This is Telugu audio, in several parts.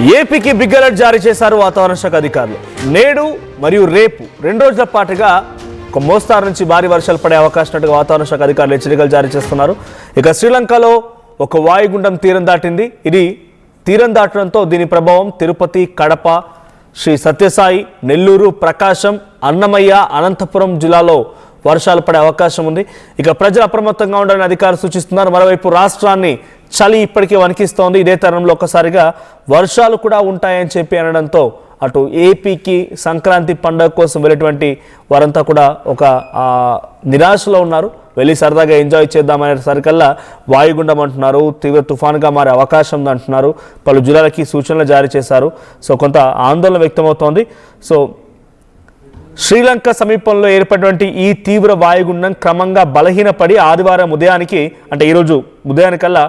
ఏపీకి బిగ్ అలర్ట్ జారీ చేశారు వాతావరణ శాఖ అధికారులు. నేడు మరియు రేపు 2 రోజుల పాటుగా ఒక మోస్తారు నుంచి భారీ వర్షాలు పడే అవకాశం ఉన్నట్టుగా వాతావరణ శాఖ అధికారులు హెచ్చరికలు జారీ చేస్తున్నారు. ఇక శ్రీలంకలో ఒక వాయుగుండం తీరం దాటింది. ఇది తీరం దాటడంతో దీని ప్రభావం తిరుపతి, కడప, శ్రీ సత్యసాయి, నెల్లూరు, ప్రకాశం, అన్నమయ్య, అనంతపురం జిల్లాలో వర్షాలు పడే అవకాశం ఉంది. ఇక ప్రజలు అప్రమత్తంగా ఉండాలని అధికారులు సూచిస్తున్నారు. మరోవైపు రాష్ట్రాన్ని చలి ఇప్పటికే వణికిస్తోంది. ఇదే తరుణంలో ఒక్కసారిగా వర్షాలు కూడా ఉంటాయని చెప్పి అనడంతో అటు ఏపీకి సంక్రాంతి పండుగ కోసం వెళ్ళేటువంటి వారంతా కూడా ఒక నిరాశలో ఉన్నారు. వెళ్ళి సరదాగా ఎంజాయ్ చేద్దామనే సరికల్లా వాయుగుండం అంటున్నారు, తీవ్ర తుఫాన్గా మారే అవకాశం ఉంది అంటున్నారు. పలు జిల్లాలకి సూచనలు జారీ చేశారు. సో కొంత ఆందోళన వ్యక్తమవుతోంది. సో శ్రీలంక సమీపంలో ఏర్పడినటువంటి ఈ తీవ్ర వాయుగుండం క్రమంగా బలహీనపడి ఆదివారం ఉదయానికి అంటే ఈరోజు ఉదయానికల్లా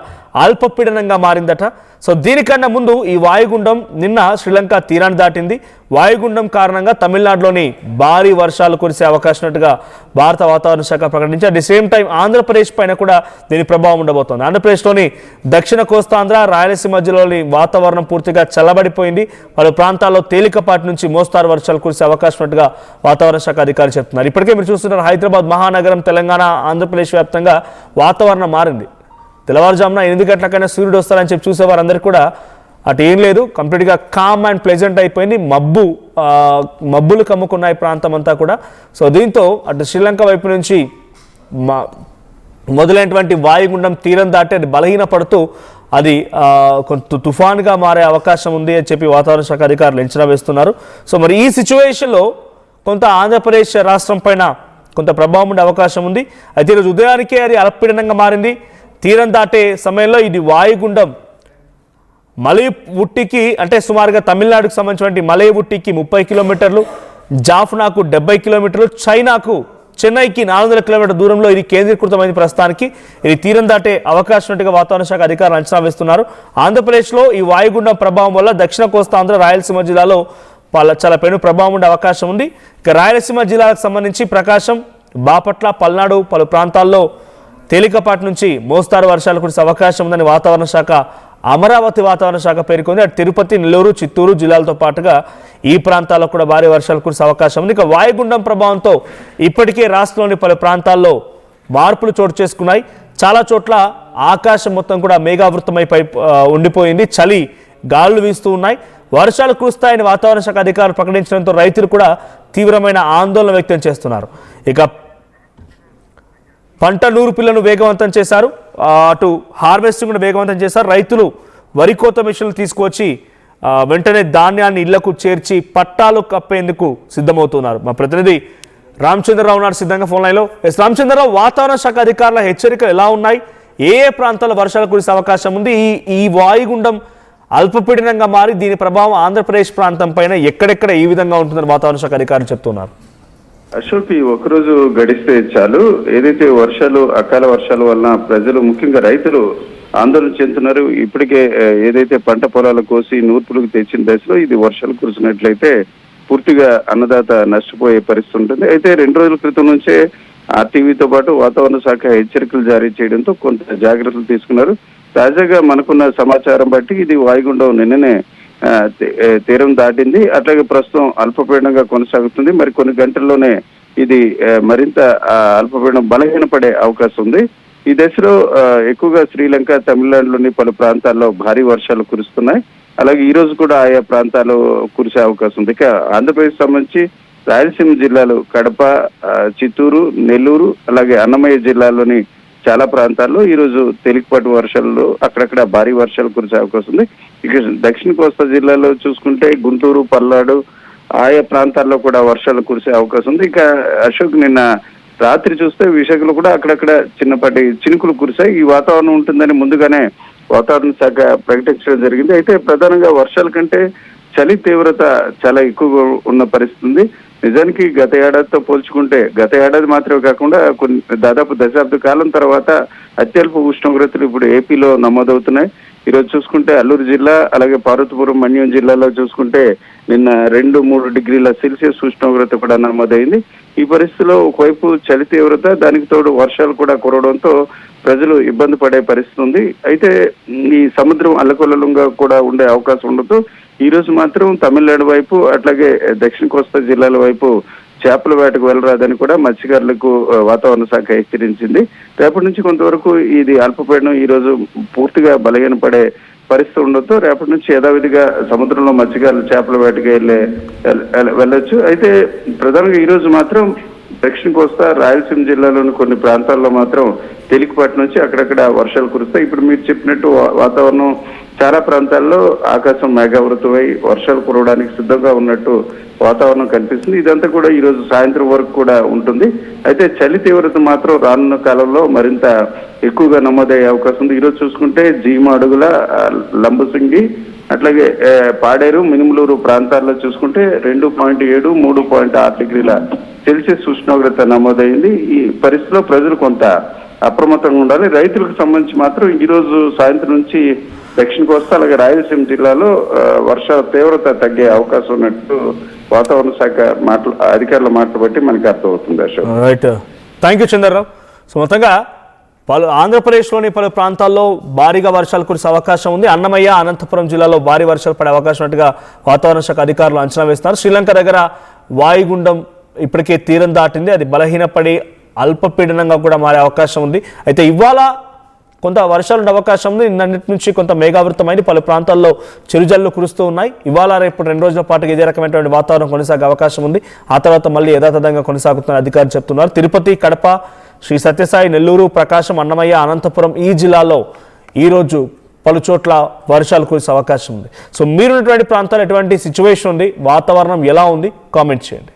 అల్పపీడనంగా మారిందట. సో దీనికన్నా ముందు ఈ వాయుగుండం నిన్న శ్రీలంక తీరాన్ని దాటింది. వాయుగుండం కారణంగా తమిళనాడులోని భారీ వర్షాలు కురిసే అవకాశం ఉన్నట్టుగా భారత వాతావరణ శాఖ ప్రకటించి at the same time Andhra Pradesh పైన కూడా దీని ప్రభావం ఉండబోతోంది. ఆంధ్రప్రదేశ్లోని దక్షిణ కోస్తాంధ్ర, రాయలసీమ జిల్లాలోని వాతావరణం పూర్తిగా చల్లబడిపోయింది. పలు ప్రాంతాల్లో తేలికపాటి నుంచి మోస్తారు వర్షాలు కురిసే అవకాశం ఉన్నట్టుగా వాతావరణ శాఖ అధికారులు చెప్తున్నారు. ఇప్పటికే మీరు చూస్తున్నారు హైదరాబాద్ మహానగరం, తెలంగాణ, ఆంధ్రప్రదేశ్ వ్యాప్తంగా వాతావరణం మారింది. తెల్లవారుజామున 8 గంటలకైనా సూర్యుడు వస్తారని చెప్పి చూసేవారందరికీ కూడా అటు ఏం లేదు, కంప్లీట్గా కామ్ అండ్ ప్లెజెంట్ అయిపోయింది. మబ్బులు కమ్ముకున్నాయి ప్రాంతం అంతా కూడా. సో దీంతో అటు శ్రీలంక వైపు నుంచి మొదలైనటువంటి వాయుగుండం తీరం దాటి అది బలహీనపడుతూ అది కొంత తుఫాన్గా మారే అవకాశం ఉంది అని చెప్పి వాతావరణ శాఖ అధికారులు అంచనా వేస్తున్నారు. సో మరి ఈ సిచ్యువేషన్లో కొంత ఆంధ్రప్రదేశ్ రాష్ట్రం పైన కొంత ప్రభావం ఉండే అవకాశం ఉంది. అయితే ఈరోజు ఉదయానికే అది అల్పపీడనంగా మారింది. తీరం దాటే సమయంలో ఇది వాయుగుండం మలై ఉట్టికి అంటే సుమారుగా తమిళనాడుకు సంబంధించినటువంటి మలై ఉట్టికి 30 కిలోమీటర్లు, జాఫ్నాకు 70 కిలోమీటర్లు, చైనాకు చెన్నైకి 400 కిలోమీటర్ల దూరంలో ఇది కేంద్రీకృతమైన ప్రస్తుతానికి ఇది తీరం దాటే అవకాశం ఉన్నట్టుగా వాతావరణ శాఖ అధికారులు అంచనా వేస్తున్నారు. ఆంధ్రప్రదేశ్లో ఈ వాయుగుండం ప్రభావం వల్ల దక్షిణ కోస్తాంధ్ర, రాయలసీమ జిల్లాలో చాలా పెను ప్రభావం ఉండే అవకాశం ఉంది. ఇక రాయలసీమ జిల్లాలకు సంబంధించి ప్రకాశం, బాపట్ల, పల్నాడు పలు ప్రాంతాల్లో తేలికపాటి నుంచి మోస్తారు వర్షాలు కురిసే అవకాశం ఉందని వాతావరణ శాఖ అమరావతి వాతావరణ శాఖ పేర్కొంది. అటు తిరుపతి, నెల్లూరు, చిత్తూరు జిల్లాలతో పాటుగా ఈ ప్రాంతాల్లో కూడా భారీ వర్షాలు కురిసే అవకాశం ఉంది. ఇక వాయుగుండం ప్రభావంతో ఇప్పటికే రాష్ట్రంలోని పలు ప్రాంతాల్లో మార్పులు చోటు చేసుకున్నాయి. చాలా చోట్ల ఆకాశం మొత్తం కూడా మేఘావృతమైపై ఉండిపోయింది. చలి గాలులు వీస్తూ ఉన్నాయి. వర్షాలు కురుస్తాయని వాతావరణ శాఖ అధికారులు ప్రకటించడంతో రైతులు కూడా తీవ్రమైన ఆందోళన వ్యక్తం చేస్తున్నారు. ఇక పంట నూర్పిళ్లను వేగవంతం చేశారు, అటు హార్వెస్టింగ్ కూడా వేగవంతం చేశారు. రైతులు వరి కోత మిషన్లు తీసుకువచ్చి వెంటనే ధాన్యాన్ని ఇళ్లకు చేర్చి పట్టాలు కప్పేందుకు సిద్ధమవుతున్నారు. మా ప్రతినిధి రామచంద్రరావు ఉన్నారు సిద్ధంగా ఫోన్ లైన్లో. రామచంద్రరావు, వాతావరణ శాఖ అధికారుల హెచ్చరికలు ఎలా ఉన్నాయి? ఏ ప్రాంతాల్లో వర్షాలు కురిసే అవకాశం ఉంది? ఈ వాయుగుండం అల్పపీడనంగా మారి దీని ప్రభావం ఆంధ్రప్రదేశ్ ప్రాంతం పైన ఎక్కడెక్కడ ఈ విధంగా ఉంటుందని వాతావరణ శాఖ అధికారులు చెప్తున్నారు. అశోక్, ఒకరోజు గడిస్తే చాలు ఏదైతే వర్షాలు, అకాల వర్షాల వలన ప్రజలు ముఖ్యంగా రైతులు ఆందోళన చెందుతున్నారు. ఇప్పటికే ఏదైతే పంట పొలాలు కోసి నూర్పులకు తెచ్చిన దశలో ఇది వర్షాలు కురిసినట్లయితే పూర్తిగా అన్నదాత నష్టపోయే పరిస్థితి ఉంటుంది. అయితే 2 రోజుల క్రితం నుంచే ఆర్టీవీతో పాటు వాతావరణ శాఖ హెచ్చరికలు జారీ చేయడంతో కొంత జాగ్రత్తలు తీసుకున్నారు. తాజాగా మనకున్న సమాచారం బట్టి ఇది వాయుగుండం నిన్ననే తీరం దాటింది. అట్లాగే ప్రస్తుతం అల్పపీడనంగా కొనసాగుతుంది. మరి కొన్ని గంటల్లోనే ఇది మరింత అల్పపీడనం బలహీనపడే అవకాశం ఉంది. ఈ దశలో ఎక్కువగా శ్రీలంక, తమిళనాడులోని పలు ప్రాంతాల్లో భారీ వర్షాలు కురుస్తున్నాయి. అలాగే ఈ రోజు కూడా ఆయా ప్రాంతాలు కురిసే అవకాశం ఉంది. ఇక ఆంధ్రప్రదేశ్ సంబంధించి రాయలసీమ జిల్లాలు కడప, చిత్తూరు, నెల్లూరు అలాగే అన్నమయ్య జిల్లాలోని చాలా ప్రాంతాల్లో ఈరోజు తేలికపాటి వర్షాలు, అక్కడక్కడ భారీ వర్షాలు కురిసే అవకాశం ఉంది. ఇక దక్షిణ కోస్తా జిల్లాలో చూసుకుంటే గుంటూరు, పల్నాడు ఆయా ప్రాంతాల్లో కూడా వర్షాలు కురిసే అవకాశం ఉంది. ఇక అశోక్, నిన్న రాత్రి చూస్తే విశాఖలో కూడా అక్కడక్కడ చిన్నపాటి చినుకులు కురిశాయి. ఈ వాతావరణం ఉంటుందని ముందుగానే వాతావరణ శాఖ ప్రకటించడం జరిగింది. అయితే ప్రధానంగా వర్షాల కంటే చలి తీవ్రత చాలా ఎక్కువగా ఉన్న పరిస్థితి ఉంది. నిజానికి గత ఏడాదితో పోల్చుకుంటే, గత ఏడాది మాత్రమే కాకుండా దాదాపు దశాబ్ద కాలం తర్వాత అత్యల్ప ఉష్ణోగ్రతలు ఇప్పుడు ఏపీలో నమోదవుతున్నాయి. ఈరోజు చూసుకుంటే అల్లూరు జిల్లా అలాగే పార్వతీపురం, మన్యం జిల్లాలో చూసుకుంటే నిన్న 2-3 డిగ్రీల సెల్సియస్ ఉష్ణోగ్రత కూడా నమోదైంది. ఈ పరిస్థితిలో ఒకవైపు చలి తీవ్రత, దానికి తోడు వర్షాలు కూడా కురవడంతో ప్రజలు ఇబ్బంది పడే పరిస్థితి ఉంది. అయితే ఈ సముద్రం అల్లకల్లోలంగా కూడా ఉండే అవకాశం ఉండదు. ఈ రోజు మాత్రం తమిళనాడు వైపు అట్లాగే దక్షిణ కోస్తా జిల్లాల వైపు చేపల వేటకు వెళ్ళరాదని కూడా మత్స్యకారులకు వాతావరణ శాఖ హెచ్చరించింది. రేపటి నుంచి కొంతవరకు ఇది అల్పపీడనం ఈ రోజు పూర్తిగా బలహీనపడే పరిస్థితి ఉండొద్దు. రేపటి నుంచి యథావిధిగా సముద్రంలో మత్స్యకారులు చేపల వేటకి వెళ్ళొచ్చు. అయితే ప్రధానంగా ఈ రోజు మాత్రం దక్షిణ కోస్తా రాయలసీమ జిల్లాలోని కొన్ని ప్రాంతాల్లో మాత్రం తేలికపాటి నుంచి అక్కడక్కడ వర్షాలు కురుస్తాయి. ఇప్పుడు మీరు చెప్పినట్టు వాతావరణం చాలా ప్రాంతాల్లో ఆకాశం మేఘావృతమై వర్షాలు కురవడానికి సిద్ధంగా ఉన్నట్టు వాతావరణం కనిపిస్తుంది. ఇదంతా కూడా ఈ రోజు సాయంత్రం వరకు కూడా ఉంటుంది. అయితే చలి తీవ్రత మాత్రం రానున్న కాలంలో మరింత ఎక్కువగా నమోదయ్యే అవకాశం ఉంది. ఈరోజు చూసుకుంటే జీమాడుగుల, లంబసింగి, అట్లాగే పాడేరు, మినుములూరు ప్రాంతాల్లో చూసుకుంటే 2.7, 3.6 డిగ్రీల సెల్సియస్ ఉష్ణోగ్రత నమోదైంది. ఈ పరిస్థితిలో ప్రజలు కొంత అప్రమత్తంగా ఉండాలి. రైతులకు సంబంధించి మాత్రం ఈ రోజు సాయంత్రం నుంచి దక్షిణ కోస్తా అలాగే రాయలసీమ జిల్లాలో వర్ష తీవ్రత తగ్గే అవకాశం ఉన్నట్టు వాతావరణ శాఖ అధికారుల మాటలు బట్టి మనకి అర్థమవుతుంది. Ashok, right, thank you Chandra Rao. So మొత్తంగా ఆంధ్రప్రదేశ్లోని పలు ప్రాంతాల్లో భారీగా వర్షాలు కురిసే అవకాశం ఉంది. అన్నమయ్య, అనంతపురం జిల్లాలో భారీ వర్షాలు పడే అవకాశం ఉన్నట్టుగా వాతావరణ శాఖ అధికారులు అంచనా వేస్తున్నారు. శ్రీలంక దగ్గర వాయుగుండం ఇప్పటికే తీరం దాటింది. అది బలహీనపడి అల్పపీడనంగా కూడా మారే అవకాశం ఉంది. అయితే ఇవాళ కొంత వర్షాలు ఉండే అవకాశం ఉంది. నిన్నటి నుంచి కొంత మేఘావృతమైంది, పలు ప్రాంతాల్లో చిరుజల్లు కురుస్తూ ఉన్నాయి. ఇవాళ రేపు 2 రోజుల పాటు ఇదే రకమైనటువంటి వాతావరణం కొనసాగే అవకాశం ఉంది. ఆ తర్వాత మళ్ళీ యథాతథంగా కొనసాగుతున్న అధికారులు చెప్తున్నారు. తిరుపతి, కడప, శ్రీ సత్యసాయి, నెల్లూరు, ప్రకాశం, అన్నమయ్య, అనంతపురం ఈ జిల్లాలో ఈరోజు పలు చోట్ల వర్షాలు కురిసే అవకాశం ఉంది. సో మీరున్నటువంటి ప్రాంతాల్లో ఎటువంటి సిచ్యువేషన్ ఉంది, వాతావరణం ఎలా ఉంది, కామెంట్ చేయండి.